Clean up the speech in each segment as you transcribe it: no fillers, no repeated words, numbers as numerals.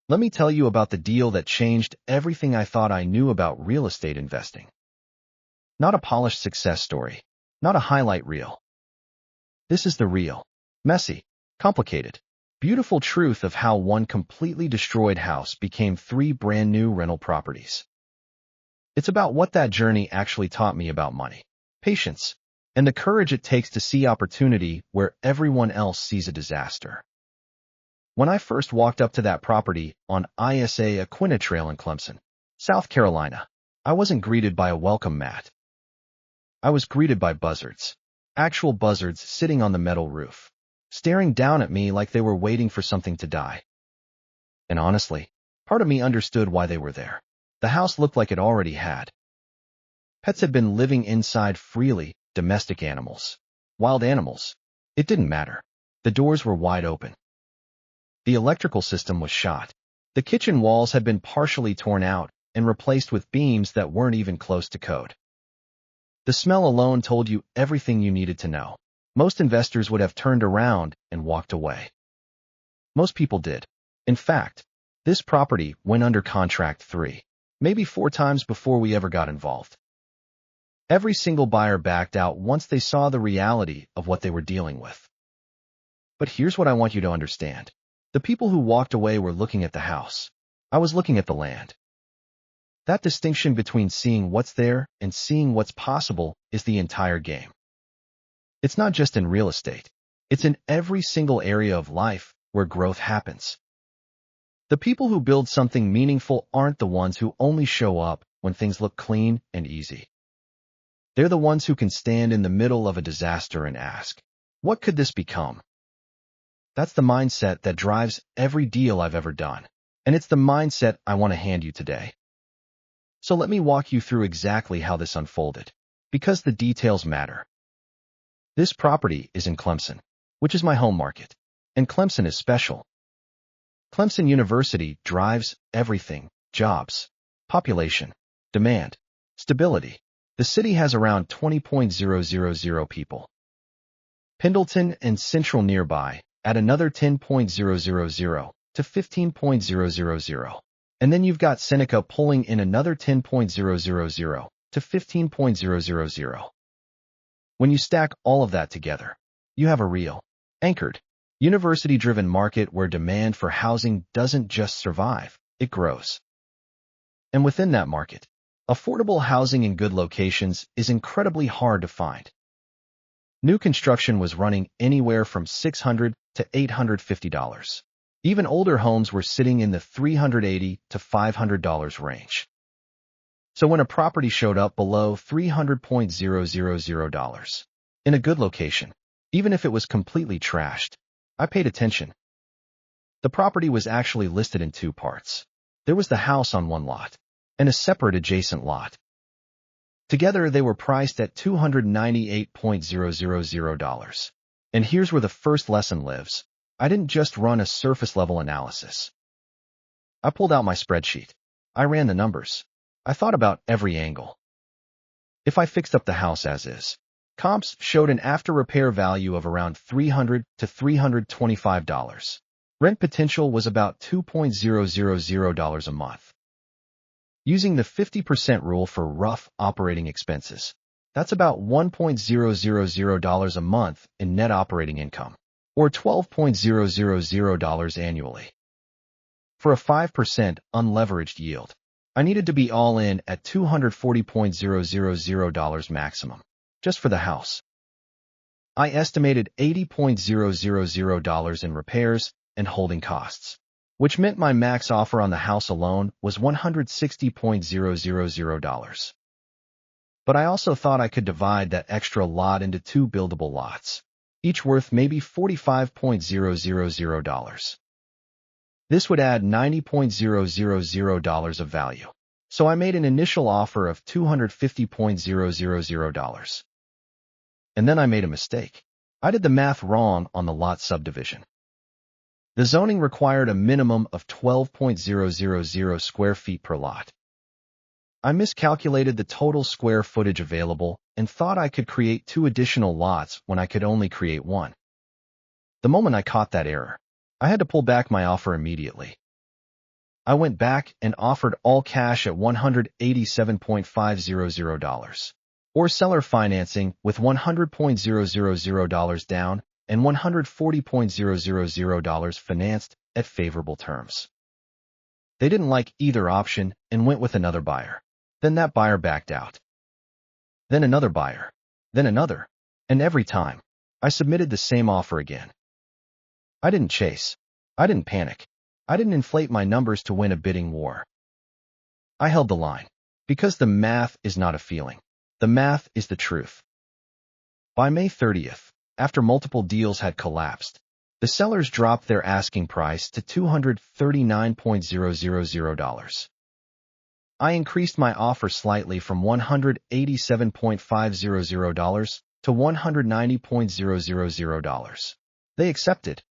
Let me tell you about the deal that changed everything I thought I knew about real estate investing. Not a polished success story, not a highlight reel. This is the real, messy, complicated, beautiful truth of how one completely destroyed house became 3 brand new rental properties. It's about what that journey actually taught me about money, patience, and the courage it takes to see opportunity where everyone else sees a disaster. When I first walked up to that property on ISA Aquina Trail in Clemson, South Carolina, I wasn't greeted by a welcome mat. I was greeted by buzzards, actual buzzards sitting on the metal roof, staring down at me like they were waiting for something to die. And honestly, part of me understood why they were there. The house looked like it already had. Pets had been living inside freely, domestic animals, wild animals. It didn't matter. The doors were wide open. The electrical system was shot. The kitchen walls had been partially torn out and replaced with beams that weren't even close to code. The smell alone told you everything you needed to know. Most investors would have turned around and walked away. Most people did. In fact, this property went under contract 3, maybe 4 times before we ever got involved. Every single buyer backed out once they saw the reality of what they were dealing with. But here's what I want you to understand. The people who walked away were looking at the house. I was looking at the land. That distinction between seeing what's there and seeing what's possible is the entire game. It's not just in real estate. It's in every single area of life where growth happens. The people who build something meaningful aren't the ones who only show up when things look clean and easy. They're the ones who can stand in the middle of a disaster and ask, what could this become? That's the mindset that drives every deal I've ever done, and it's the mindset I want to hand you today. So let me walk you through exactly how this unfolded, because the details matter. This property is in Clemson, which is my home market, and Clemson is special. Clemson University drives everything: jobs, population, demand, stability. The city has around 20,000 people. Pendleton and Central nearby add another 10,000 to 15,000. And then you've got Seneca pulling in another 10,000 to 15,000. When you stack all of that together, you have a real, anchored, university-driven market where demand for housing doesn't just survive, it grows. And within that market, affordable housing in good locations is incredibly hard to find. New construction was running anywhere from $600 to $850. Even older homes were sitting in the $380 to $500 range. So when a property showed up below $300,000 in a good location, even if it was completely trashed, I paid attention. The property was actually listed in 2 parts. There was the house on one lot and a separate adjacent lot. Together, they were priced at $298,000. And here's where the first lesson lives. I didn't just run a surface-level analysis. I pulled out my spreadsheet. I ran the numbers. I thought about every angle. If I fixed up the house as is, comps showed an after-repair value of around $300 to $325. Rent potential was about $2,000 a month. Using the 50% rule for rough operating expenses, that's about $1,000 a month in net operating income, or $12,000 annually. For a 5% unleveraged yield, I needed to be all in at $240,000 maximum, just for the house. I estimated $80,000 in repairs and holding costs, which meant my max offer on the house alone was $160,000. But I also thought I could divide that extra lot into 2 buildable lots, each worth maybe $45,000. This would add $90,000 of value. So I made an initial offer of $250,000. And then I made a mistake. I did the math wrong on the lot subdivision. The zoning required a minimum of 12,000 square feet per lot. I miscalculated the total square footage available and thought I could create 2 additional lots when I could only create 1. The moment I caught that error, I had to pull back my offer immediately. I went back and offered all cash at $187,500, or seller financing with $100,000 down and $140,000 financed at favorable terms. They didn't like either option and went with another buyer. Then that buyer backed out. Then another buyer. Then another. And every time, I submitted the same offer again. I didn't chase. I didn't panic. I didn't inflate my numbers to win a bidding war. I held the line. Because the math is not a feeling. The math is the truth. By May 30th, after multiple deals had collapsed, the sellers dropped their asking price to $239,000. I increased my offer slightly from $187,500 to $190,000. They accepted.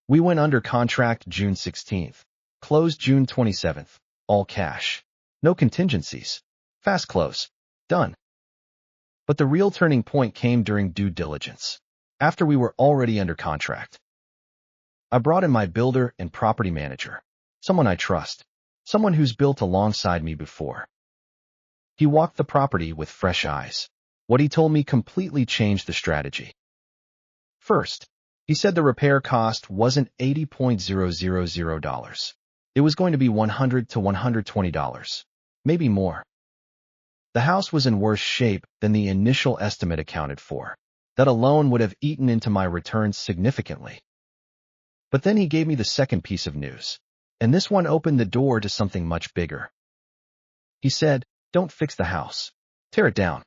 We went under contract June 16th, closed June 27th, all cash. No contingencies. Fast close. Done. But the real turning point came during due diligence, after we were already under contract. I brought in my builder and property manager, someone I trust, someone who's built alongside me before. He walked the property with fresh eyes. What he told me completely changed the strategy. First, he said the repair cost wasn't $80,000. It was going to be $100 to $120, maybe more. The house was in worse shape than the initial estimate accounted for. That alone would have eaten into my returns significantly. But then he gave me the second piece of news, and this one opened the door to something much bigger. He said, don't fix the house. Tear it down.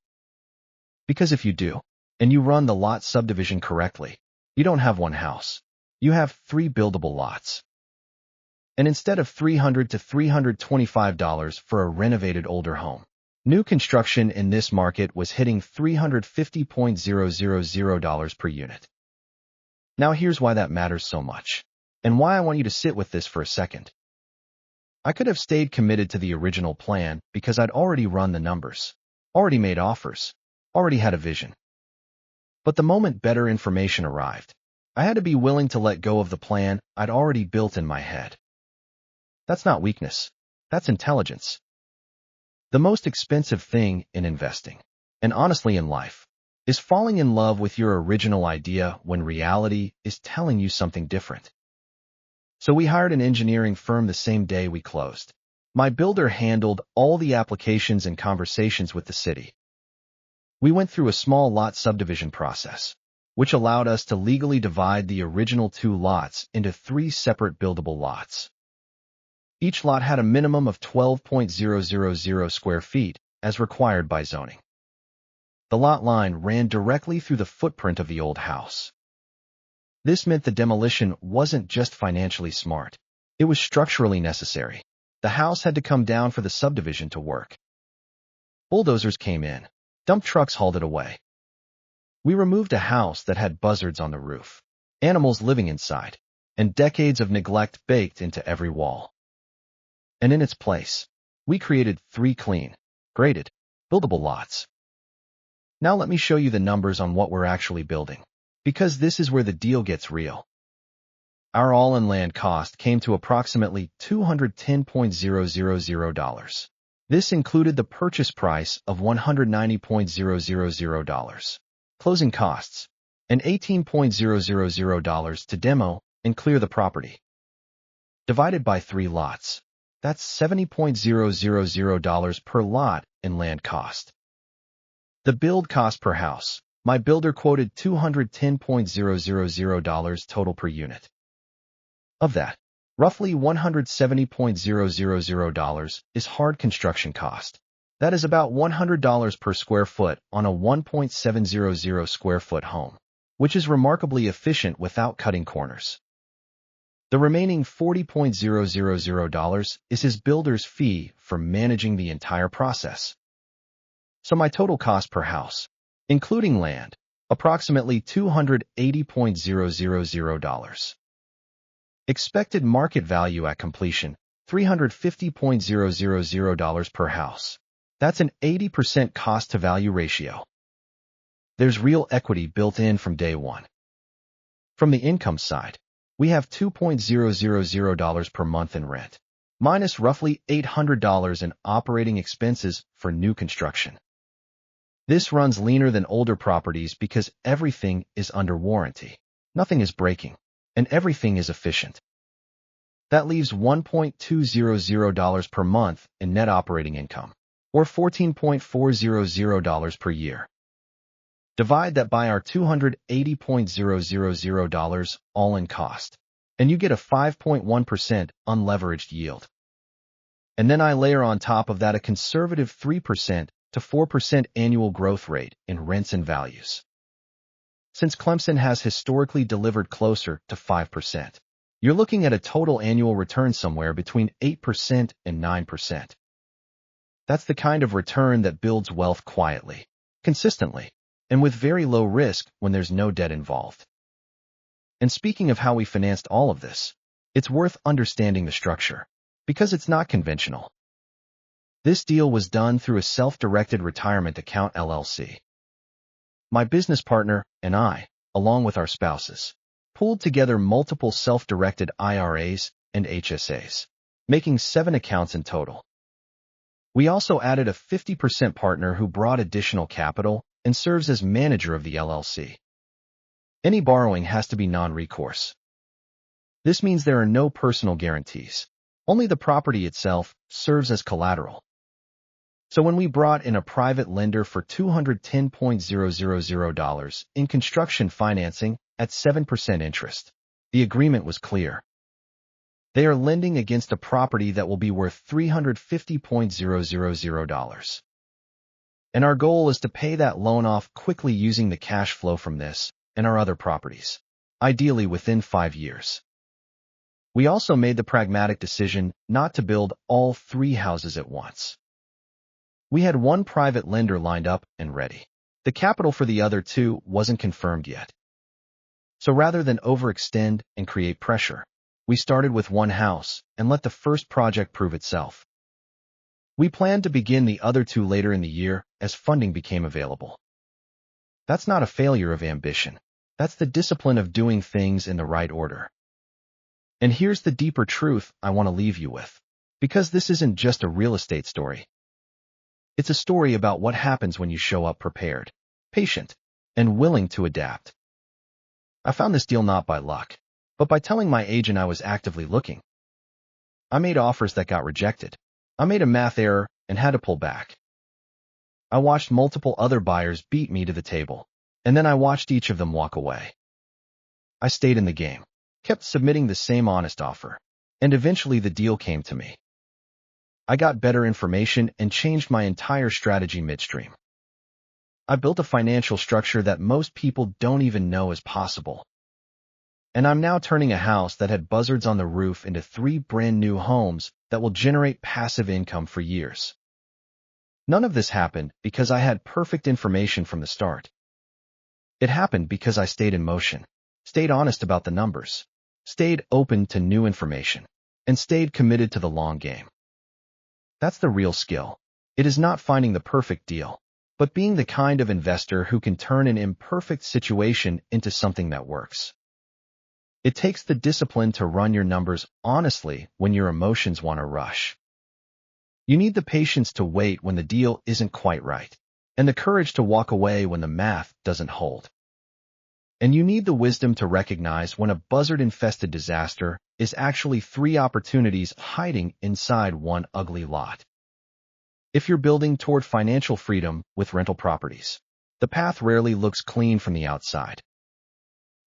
Because if you do, and you run the lot subdivision correctly, you don't have one house. You have 3 buildable lots. And instead of $300 to $325 for a renovated older home, new construction in this market was hitting $350,000 per unit. Now here's why that matters so much, and why I want you to sit with this for a second. I could have stayed committed to the original plan because I'd already run the numbers, already made offers, already had a vision. But the moment better information arrived, I had to be willing to let go of the plan I'd already built in my head. That's not weakness. That's intelligence. The most expensive thing in investing, and honestly in life, is falling in love with your original idea when reality is telling you something different. So we hired an engineering firm the same day we closed. My builder handled all the applications and conversations with the city. We went through a small lot subdivision process, which allowed us to legally divide the original 2 lots into 3 separate buildable lots. Each lot had a minimum of 12,000 square feet, as required by zoning. The lot line ran directly through the footprint of the old house. This meant the demolition wasn't just financially smart. It was structurally necessary. The house had to come down for the subdivision to work. Bulldozers came in. Dump trucks hauled it away. We removed a house that had buzzards on the roof, animals living inside, and decades of neglect baked into every wall. And in its place, we created 3 clean, graded, buildable lots. Now let me show you the numbers on what we're actually building, because this is where the deal gets real. Our all-in land cost came to approximately $210,000. This included the purchase price of $190,000, closing costs, and $18,000 to demo and clear the property. Divided by 3 lots, that's $70,000 per lot in land cost. The build cost per house, my builder quoted $210,000 total per unit. Of that, roughly $170,000 is hard construction cost. That is about $100 per square foot on a 1.700 square foot home, which is remarkably efficient without cutting corners. The remaining $40,000 is his builder's fee for managing the entire process. So my total cost per house, including land, approximately $280,000. Expected market value at completion, $350,000 per house. That's an 80% cost-to-value ratio. There's real equity built in from day one. From the income side, we have $2,000 per month in rent. minus roughly $800 in operating expenses for new construction. This runs leaner than older properties because everything is under warranty. Nothing is breaking, and everything is efficient. That leaves $1.200 per month in net operating income, or $14.400 per year. Divide that by our $280.000 all-in cost, and you get a 5.1% unleveraged yield. And then I layer on top of that a conservative 3% to 4% annual growth rate in rents and values. Since Clemson has historically delivered closer to 5%, you're looking at a total annual return somewhere between 8% and 9%. That's the kind of return that builds wealth quietly, consistently, and with very low risk when there's no debt involved. And speaking of how we financed all of this, it's worth understanding the structure, because it's not conventional. This deal was done through a self-directed retirement account LLC. My business partner and I, along with our spouses, pooled together multiple self-directed IRAs and HSAs, making 7 accounts in total. We also added a 50% partner who brought additional capital and serves as manager of the LLC. Any borrowing has to be non-recourse. This means there are no personal guarantees. Only the property itself serves as collateral. So when we brought in a private lender for $210.000 in construction financing at 7% interest, the agreement was clear. They are lending against a property that will be worth $350.000. And our goal is to pay that loan off quickly using the cash flow from this and our other properties, ideally within 5 years. We also made the pragmatic decision not to build all 3 houses at once. We had one private lender lined up and ready. The capital for the other 2 wasn't confirmed yet. So rather than overextend and create pressure, we started with one house and let the first project prove itself. We planned to begin the other 2 later in the year as funding became available. That's not a failure of ambition. That's the discipline of doing things in the right order. And here's the deeper truth I want to leave you with, because this isn't just a real estate story. It's a story about what happens when you show up prepared, patient, and willing to adapt. I found this deal not by luck, but by telling my agent I was actively looking. I made offers that got rejected. I made a math error and had to pull back. I watched multiple other buyers beat me to the table, and then I watched each of them walk away. I stayed in the game, kept submitting the same honest offer, and eventually the deal came to me. I got better information and changed my entire strategy midstream. I built a financial structure that most people don't even know is possible. And I'm now turning a house that had buzzards on the roof into 3 brand new homes that will generate passive income for years. None of this happened because I had perfect information from the start. It happened because I stayed in motion, stayed honest about the numbers, stayed open to new information, and stayed committed to the long game. That's the real skill. It is not finding the perfect deal, but being the kind of investor who can turn an imperfect situation into something that works. It takes the discipline to run your numbers honestly when your emotions want to rush. You need the patience to wait when the deal isn't quite right, and the courage to walk away when the math doesn't hold. And you need the wisdom to recognize when a buzzard-infested disaster is actually 3 opportunities hiding inside one ugly lot. If you're building toward financial freedom with rental properties, the path rarely looks clean from the outside.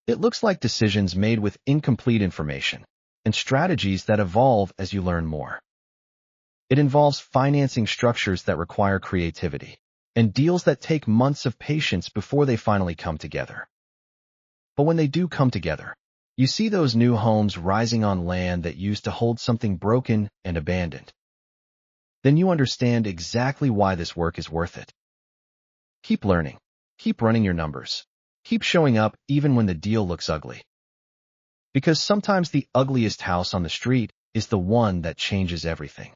It looks like decisions made with incomplete information and strategies that evolve as you learn more. It involves financing structures that require creativity and deals that take months of patience before they finally come together. But when they do come together, you see those new homes rising on land that used to hold something broken and abandoned. Then you understand exactly why this work is worth it. Keep learning. Keep running your numbers. Keep showing up even when the deal looks ugly. Because sometimes the ugliest house on the street is the one that changes everything.